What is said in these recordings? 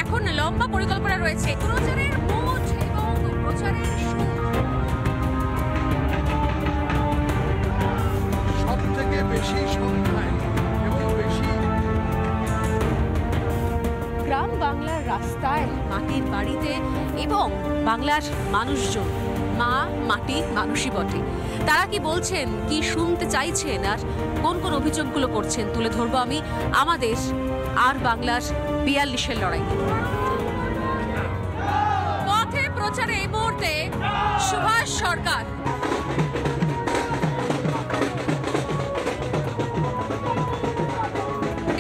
এখন লম্বা পরিকল্পনা রয়েছে প্রচারের মোট এবং প্রচারের সব থেকে বেশি সংখ্যায় এবং বেশি গ্রাম বাংলার রাস্তায়, মাটির বাড়িতে এবং বাংলার মানুষজন, মা মাটি মানুষই বটে। তারা কি বলছেন, কি শুনতে চাইছেন আর কোন কোন অভিযোগগুলো করছেন তুলে ধরবো আমি আমাদের আর বাংলার ৪২-এর লড়াই। পথে প্রচারে এই মুহূর্তে সুভাষ সরকার।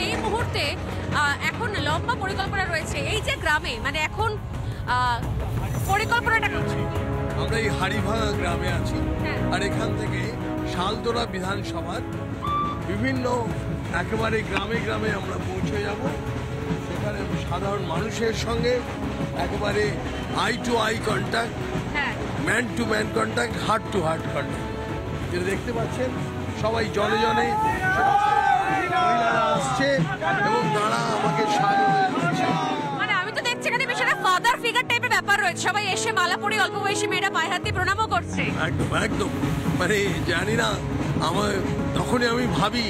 এই মুহূর্তে এখন লম্বা পরিকল্পনা রয়েছে এই যে গ্রামে, মানে এখন পরিকল্পনাটা আমরা এই হাড়িভাঙা গ্রামে আছি। আর এখান থেকে শালতোরা বিধানসভার বিভিন্ন একেবারে গ্রামে গ্রামে আমরা পৌঁছে যাব। সেখানে সাধারণ মানুষের সঙ্গে একেবারে eye to eye contact, man to man contact, heart to heart contact. যেটা দেখতে পাচ্ছেন সবাই জনে জনে মহিলারা আসছে এবং তারা আমাকে স্বাগত জানাচ্ছে। মানে আমি তো দেখছি এখানে বিষয়টা ফাদার ফিগার টাইপের ব্যাপার রয়েছে, সবাই এসে মালা পরে অল্প বয়সী মেয়েরা পায়ে হাত দিয়ে প্রণামও করছে। একদম একদম, মানে জানি না, আমার তখনই আমি ভাবি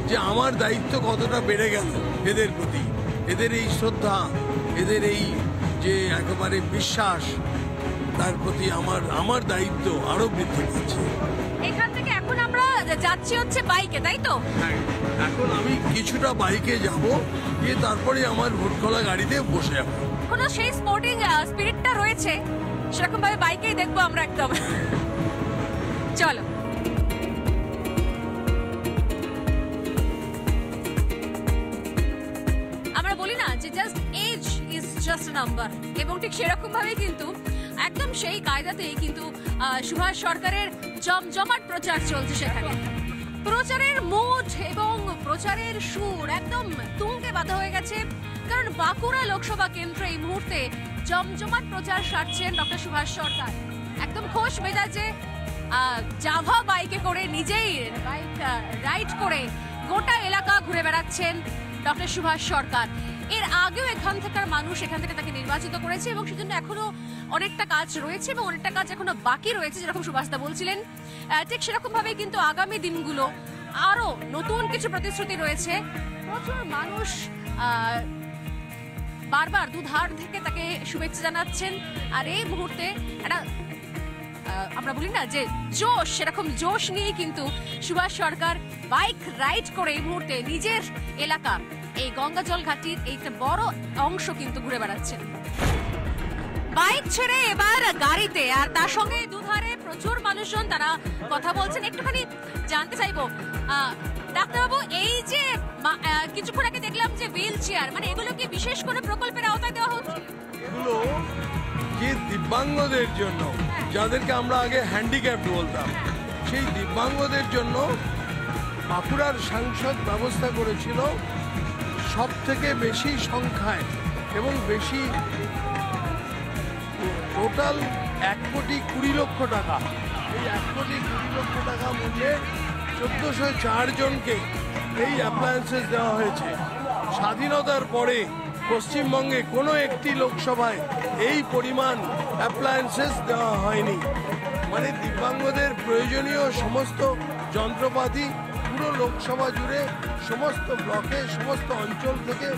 যে আমার দায়িত্ব কতটা বেড়ে গেল এদের প্রতি, এদের এই শ্রদ্ধা, এদের এই যে একেবারে বিশ্বাস, তার প্রতি আমার দায়িত্ব আরো বৃদ্ধি পাচ্ছে। এখান থেকে এখন আমরা যাচ্ছি হচ্ছে বাইকে, তাই তো? এখন আমি কিছুটা বাইকে যাব, গিয়ে তারপরে আমার ভোটখোলা গাড়িতে বসে যাবো। কোনো সেই স্পোর্টিং স্পিরিটটা রয়েছে, সেরকম ভাবে বাইকেই দেখবো আমরা একদম। চলো। আমরা বলি না যে just age is just a number, এবং ঠিক সেরকম ভাবে কিন্তু একদম সেই কায়দাতেই কিন্তু সুভাষ সরকারের জমজমাট প্রচার চলছে। সেখানে প্রচারের মুড এবং প্রচারের সুর একদম তুঙ্গে বাঁধা হয়ে গেছে, কারণ বাঁকুড়া লোকসভা কেন্দ্রে এই মুহূর্তে জমজমাট প্রচার সারছেন ডক্টর সুভাষ সরকার। একদম খোশ মেজাজে জাভা বাইকে করে, নিজেই বাইক রাইড করে গোটা এলাকা ঘুরে বেড়াচ্ছেন ডক্টর সুভাষ সরকার। এর আগেও এখান থেকে তাকে নির্বাচিত করেছে এবং সেজন্য এখনো অনেকটা কাজ রয়েছে এবং অনেকটা কাজ এখনো বাকি রয়েছে, যেরকম সুভাষদা বলছিলেন। ঠিক সেরকম ভাবে কিন্তু আগামী দিনগুলো আরো নতুন কিছু প্রতিশ্রুতি রয়েছে। প্রচুর মানুষ বারবার দুধার থেকে তাকে শুভেচ্ছা জানাচ্ছেন। আর এই মুহূর্তে একটা আমরা বলি না যে জোশ, সেরকম জোশ নিয়ে কিন্তু সুভাষ সরকার বাইক রাইড করে এই মুহূর্তে নিজের এলাকা এই গঙ্গাজল ঘাটির এইটা বড় অংশ কিন্তু ঘুরে বেড়াচ্ছেন বাইক ছেড়ে এবার গাড়িতে। আর তার সঙ্গে দুধারে প্রচুর মানুষজন তারা কথা বলছেন। একটুখানি জানতে চাইবো ডাক্তারবাবু, এই যে কিছুক্ষণ আগে দেখলাম যে হুইল চেয়ার, মানে এগুলো কি বিশেষ করে প্রকল্পের আওতায় দেওয়া হচ্ছে? এগুলো যে দিব্যাঙ্গদের জন্য, যাদেরকে আমরা আগে হ্যান্ডিক্যাপড বলতাম, সেই দিব্যাঙ্গদের জন্য বাঁকুড়ার সাংসদ ব্যবস্থা করেছিল সব থেকে বেশি সংখ্যায় এবং বেশি, টোটাল 1,20,00,000 টাকা। এই 1,20,00,000 টাকা মূল্যে ১৪০৪ জনকে এই অ্যাপ্লায়েন্সেস দেওয়া হয়েছে। স্বাধীনতার পরে পশ্চিমবঙ্গে কোনো একটি লোকসভায় এই পরিমাণ অ্যাপ্লায়েন্সেস দেওয়া হয়নি। মানে দিব্যাঙ্গদের প্রয়োজনীয় সমস্ত যন্ত্রপাতি পুরো লোকসভা জুড়ে সমস্ত ব্লকে, সমস্ত অঞ্চল থেকে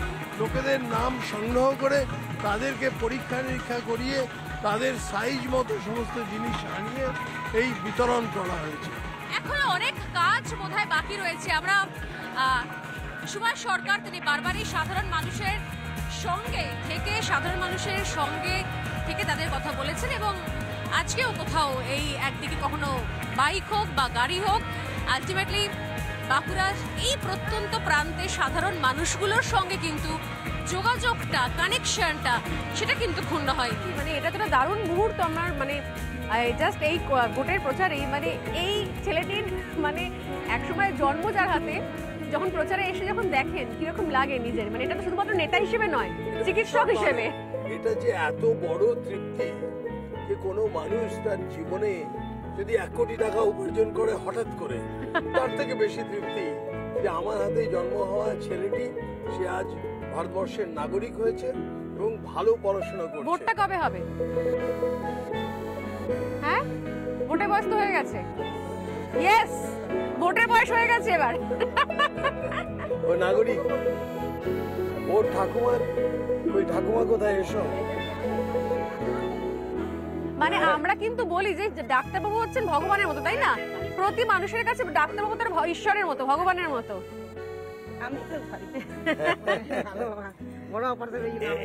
লোকেদের নাম সংগ্রহ করে তাদেরকে পরীক্ষা নিরীক্ষা করিয়ে তাদের সাইজ মতো সমস্ত জিনিস আনিয়ে এই বিতরণ করা হয়েছে। এখনো অনেক কাজ বোধহয় বাকি রয়েছে। আমরা সুভাষ সরকার তিনি বারবারই সাধারণ মানুষের সঙ্গে থেকে তাদের কথা বলেছেন এবং আজকেও কোথাও এই একদিকে কখনো বাইক হোক বা গাড়ি হোক, আলটিমেটলি বাঁকুড়ার এই প্রত্যন্ত প্রান্তে সাধারণ মানুষগুলোর সঙ্গে কিন্তু যোগাযোগটা, কানেকশনটা সেটা কিন্তু ক্ষুণ্ণ হয়নি। মানে এটা তো একটা দারুণ মুহূর্ত আমার, মানে জাস্ট এই ভোটের প্রচারে, মানে এই ছেলেটির মানে একসময় জন্ম যার হাতে, যখন প্রচারে এসে যখন দেখেন কিরকম লাগে নিজের, মানে এটা তো শুধুমাত্র নেতা হিসেবে নয়, চিকিৎসক হিসেবে। এটা যে এত বড় তৃপ্তি যে কোনো মানুষ তার জীবনে যদি 1 কোটি টাকা উপার্জন করে হঠাৎ করে, তার থেকে বেশি তৃপ্তি যে আমার হাতে জন্ম হওয়া ছেলেটি সে আজ ভারতবর্ষের নাগরিক হয়েছে এবং ভালো পড়াশোনা করছে। ভোটটা কবে হবে? হ্যাঁ, ভোটের বয়স তো হয়ে গেছে। ইয়েস, ভোটের বয়স হয়ে গেছে এবার। ও নাগরিক, ওর ঠাকুমার, ওই ঠাকুমা কোথায় এসো? মানে আমরা কিন্তু বলি যে ডাক্তারবাবু হচ্ছেন ভগবানের মতো, তাই না? প্রতি মানুষের কাছে ডাক্তারবাবু তার ঈশ্বরের মতো, ভগবানের মতো।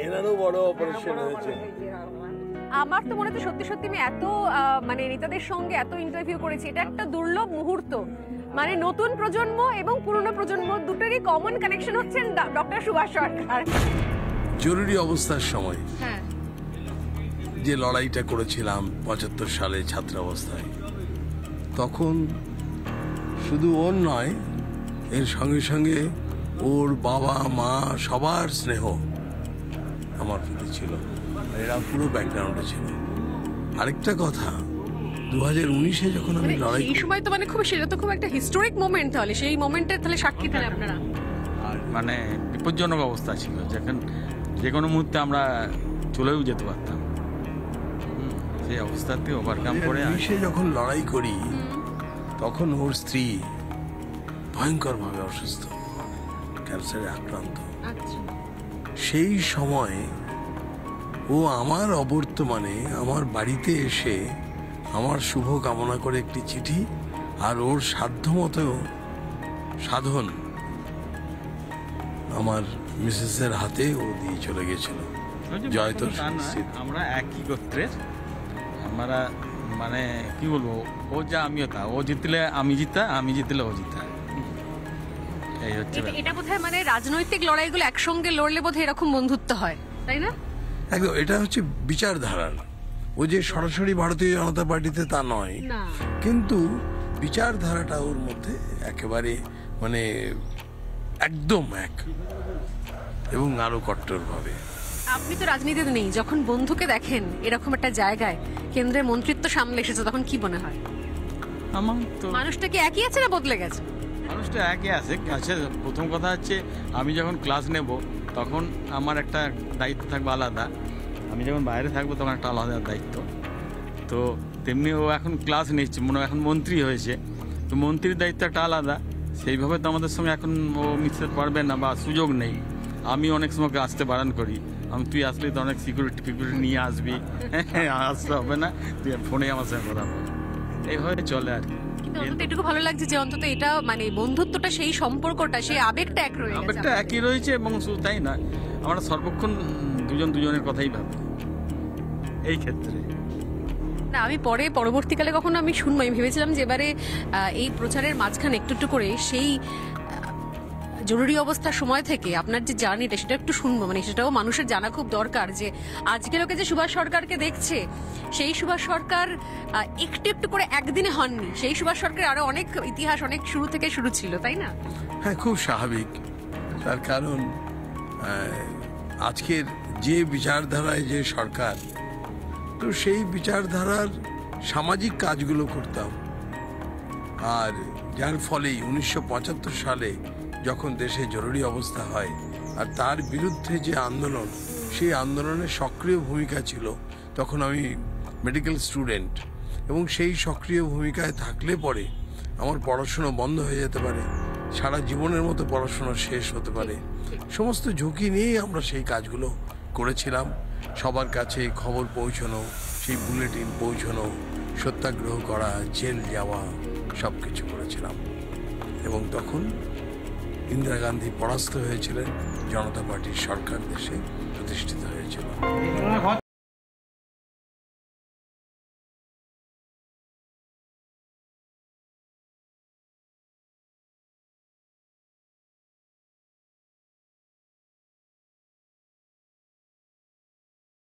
এনারও বড় অপারেশন হয়েছে। আমার তো মনে হয় সত্যি সত্যি আমি এত মানে নেতাদের সঙ্গে এত ইন্টারভিউ করেছি, এটা একটা দুর্লভ মুহূর্ত। মানে নতুন প্রজন্ম এবং পুরনো প্রজন্ম দুটোরই কমন কানেকশন হচ্ছেন ডক্টর সুভাষ সরকার। জরুরি অবস্থার সময় হ্যাঁ, যে লড়াইটা করেছিলাম 75 সালে ছাত্রাবস্থায়, তখন শুধু ওর নয়, এর সঙ্গে সঙ্গে ওর বাবা মা সবার স্নেহ আমার প্রতি ছিল। এরা পুরো ব্যাকগ্রাউন্ডে ছিল। আরেকটা কথা, 2019-এ যখন আমি লড়াই এই সময় তো মানে খুব, সেটা তো খুব একটা হিস্টোরিক মোমেন্ট। তাহলে সেই মোমেন্টের তাহলে সাক্ষী তাহলে আপনারা। মানে বিপজ্জনক অবস্থা ছিল, যেখানে যে কোনো মুহূর্তে আমরা চলেও যেতে পারতাম। সেই অবস্থাতে ওভারকাম করে 2019-এ যখন লড়াই করি, তখন ওর স্ত্রী ভয়ঙ্করভাবে অসুস্থ, ক্যান্সারে আক্রান্ত। সেই সময় ও আমার অবর্তমানে আমার বাড়িতে এসে আমার শুভ কামনা করে একটি চিঠি আর ওর সাধ্যমতো সাধন আমার মিসেসের হাতে ও দিয়ে চলে গেছিল। জয়তোর আমরা একই গোত্রের, আমরা মানে কি বলবো, ও যা আমিও তা। ও জিতলে আমি জিতা, আমি জিতলে ও জিতা। এই হচ্ছে এটা বোধহয় মানে রাজনৈতিক লড়াইগুলো একসঙ্গে লড়লে বোধহয় এরকম বন্ধুত্ব হয়, তাই না? একদম, এটা হচ্ছে বিচারধারার। ও যে সরাসরি ভারতীয় জনতা পার্টিতে তা নয়, কিন্তু বিচারধারাটা ওর মধ্যে একেবারে মানে একদম এক, এবং আরো কট্টরভাবে। আপনি তো রাজনীতিতে নেই, যখন বন্ধুকে দেখেন এরকম একটা জায়গায় কেন্দ্রের মন্ত্রিত্ব সামলে এসেছে, তখন কি মনে হয়? আমার তো মানুষটা কি একই আছে না বদলে গেছে? মানুষটা একই আছে। আচ্ছা, প্রথম কথা হচ্ছে আমি যখন ক্লাস নেব তখন আমার একটা দায়িত্ব থাকবে আলাদা, আমি যখন বাইরে থাকবো তখন একটা আলাদা দায়িত্ব। তো তেমনি ও এখন ক্লাস নিচ্ছে, মনে হয় এখন মন্ত্রী হয়েছে, তো মন্ত্রীর দায়িত্ব একটা আলাদা। সেইভাবে তো আমাদের সঙ্গে এখন ও মিশতে পারবে না বা সুযোগ নেই। আমি অনেক সময় আসতে বারণ করি, তুই আসলে তো অনেক সিকিউরিটি নিয়ে আসবি, আসতে হবে না, তুই ফোনে আমার সঙ্গে কথা বল। এইভাবে চলে আর কি। অন্তত এটুকু ভালো লাগছে যে অন্তত এটা মানে বন্ধুত্বটা, সেই সম্পর্কটা, সেই আবেগটা এক রয়েছে, আবেগটা একই রয়েছে। এবং শুধু তাই না, আমরা সর্বক্ষণ দুজনের কথাই ভাবি এই ক্ষেত্রে। না, আমি পরবর্তীকালে কখনো আমি শুনবো, আমি ভেবেছিলাম যে এবারে এই প্রচারের মাঝখানে একটু একটু করে সেই জরুরি অবস্থার সময় থেকে আপনার যে জার্নিটা, সেটা একটু শুনবো। মানে সেটাও মানুষের জানা খুব দরকার যে আজকে লোকে যে সুভাষ সরকারকে দেখছে, সেই সুভাষ সরকার একটু একটু করে একদিনে হননি। সেই সুভাষ সরকার আরো অনেক ইতিহাস, অনেক শুরু থেকে শুরু ছিল, তাই না? হ্যাঁ, খুব স্বাভাবিক। তার কারণ আজকের যে বিচারধারায় যে সরকার, তো সেই বিচারধারার সামাজিক কাজগুলো করতাম। আর যার ফলেই 1975 সালে যখন দেশে জরুরি অবস্থা হয় আর তার বিরুদ্ধে যে আন্দোলন, সেই আন্দোলনের সক্রিয় ভূমিকা ছিল। তখন আমি মেডিকেল স্টুডেন্ট, এবং সেই সক্রিয় ভূমিকায় থাকলে পরে আমার পড়াশোনা বন্ধ হয়ে যেতে পারে, সারা জীবনের মতো পড়াশোনা শেষ হতে পারে। সমস্ত ঝুঁকি নিয়েই আমরা সেই কাজগুলো করেছিলাম। সবার কাছে খবর পৌঁছানো, সেই বুলেটিন পৌঁছানো, সত্যাগ্রহ করা, জেল যাওয়া, সব কিছু করেছিলাম। এবং তখন ইন্দিরা গান্ধী পরাস্ত হয়েছিলেন, জনতা পার্টির সরকার দেশে প্রতিষ্ঠিত হয়েছিল।